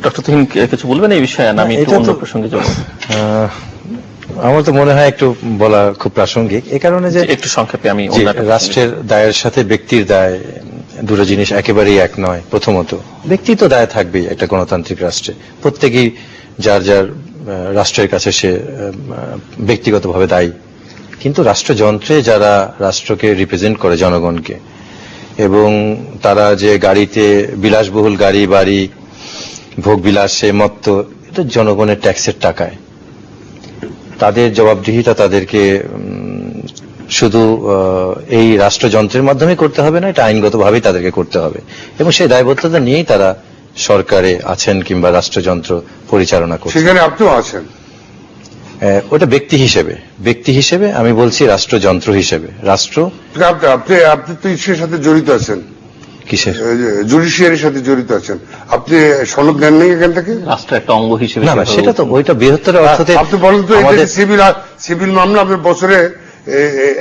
Doctor Tuhin কিছু বলবেন এই বিষয়ে? আমি একটু অন্য প্রসঙ্গে যাব। আমার তো মনে হয় একটু বলা খুব প্রাসঙ্গিক, এই কারণে যে একটু সংক্ষেপে আমি রাষ্ট্রের দায়ের সাথে ব্যক্তির দায় দুটো জিনিস একেবারেই এক নয়। প্রথমত, ব্যক্তি তো দায় থাকবেই একটা গণতান্ত্রিক রাষ্ট্রে, প্রত্যেকেই যার যার রাষ্ট্রের কাছে সে ব্যক্তিগতভাবে দায়ী। কিন্তু রাষ্ট্রযন্ত্রে যারা রাষ্ট্রকে রিপ্রেজেন্ট করে জনগণকে, এবং তারা যে গাড়িতে বিলাসবহুল গাড়ি বাড়ি ভোগ বিলাসে মত্ত, এটা জনগণের ট্যাক্সের টাকায়। তাদের জবাবদিহিতা তাদেরকে শুধু এই রাষ্ট্রযন্ত্রের মাধ্যমে করতে হবে না, এটা আইনগতভাবেই তাদেরকে করতে হবে, এবং সেই দায়বদ্ধতা নিয়েই তারা সরকারে আছেন কিংবা রাষ্ট্রযন্ত্র পরিচালনা করছেন। সেখানে আপনিও আছেন। ওটা ব্যক্তি হিসেবে আমি বলছি, রাষ্ট্রযন্ত্র হিসেবে। রাষ্ট্র আপনি তো ইসের সাথে জড়িত আছেন, কিসের? জুডিশিয়ারির সাথে জড়িত আছেন। আপনি সনদ নেন নাই এখান থেকে? রাষ্ট্র একটা অঙ্গ হিসেবে। না, সেটা তো ওইটা বৃহত্তর অর্থে। আপনি বলেন তো, সিভিল মামলা আপনার বছরে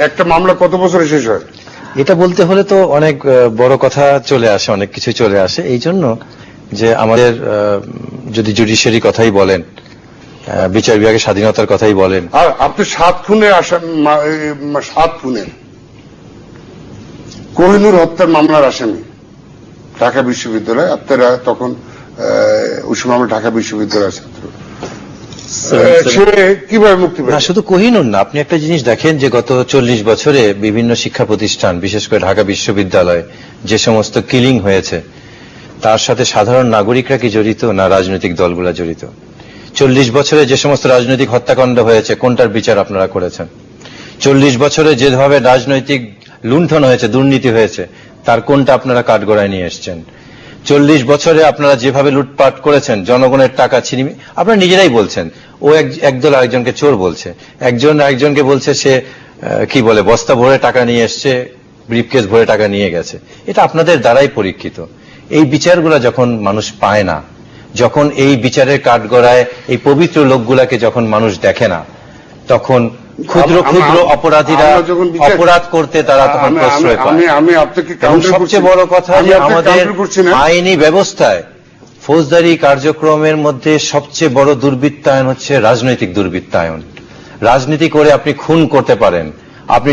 একটা মামলা কত বছরে শেষ হয়? এটা বলতে হলে তো অনেক বড় কথা চলে আসে, অনেক কিছু চলে আসে। এই জন্য যে আমাদের যদি জুডিশিয়ারি কথাই বলেন, বিচার বিভাগের স্বাধীনতার কথাই বলেন, আর আপনি 7 খুনের কোহিনূর হত্যার মামলার আসামি ঢাকা বিশ্ববিদ্যালয়। আপনারা তখন ওই সময় আমরা ঢাকা বিশ্ববিদ্যালয়ের ছাত্র। সে কিভাবে মুক্তি পেল? না, শুধু কোহিনূর না, আপনি একটা জিনিস দেখেন যে গত 40 বছরে বিভিন্ন শিক্ষা প্রতিষ্ঠান, বিশেষ করে ঢাকা বিশ্ববিদ্যালয় যে সমস্ত কিলিং হয়েছে, তার সাথে সাধারণ নাগরিকরা কি জড়িত, না রাজনৈতিক দলগুলা জড়িত? 40 বছরে যে সমস্ত রাজনৈতিক হত্যাকাণ্ড হয়েছে, কোনটার বিচার আপনারা করেছেন? 40 বছরে যেভাবে রাজনৈতিক লুণ্ঠন হয়েছে, দুর্নীতি হয়েছে, তার কোনটা আপনারা কাঠগড়ায় নিয়ে এসছেন? 40 বছরে আপনারা যেভাবে লুটপাট করেছেন, জনগণের টাকা ছিনিয়ে, আপনারা নিজেরাই বলছেন ও একদল আরেকজনকে চোর বলছে, একজন আরেকজনকে বলছে সে কি বলে বস্তা ভরে টাকা নিয়ে এসছে, ব্রিফকেস ভরে টাকা নিয়ে গেছে। এটা আপনাদের দ্বারাই পরীক্ষিত। এই বিচারগুলো যখন মানুষ পায় না, যখন এই বিচারের কাঠগড়ায় এই পবিত্র লোকগুলাকে যখন মানুষ দেখে না, তখন ক্ষুদ্র ক্ষুদ্র অপরাধীরা অপরাধ করতে তারা তখন প্রশ্রয় পায়। এবং সবচেয়ে বড় কথা যে আমাদের আইনি ব্যবস্থায় ফৌজদারি কার্যক্রমের মধ্যে সবচেয়ে বড় দুর্বৃত্তায়ন হচ্ছে রাজনৈতিক দুর্বৃত্তায়ন। রাজনীতি করে আপনি খুন করতে পারেন, আপনি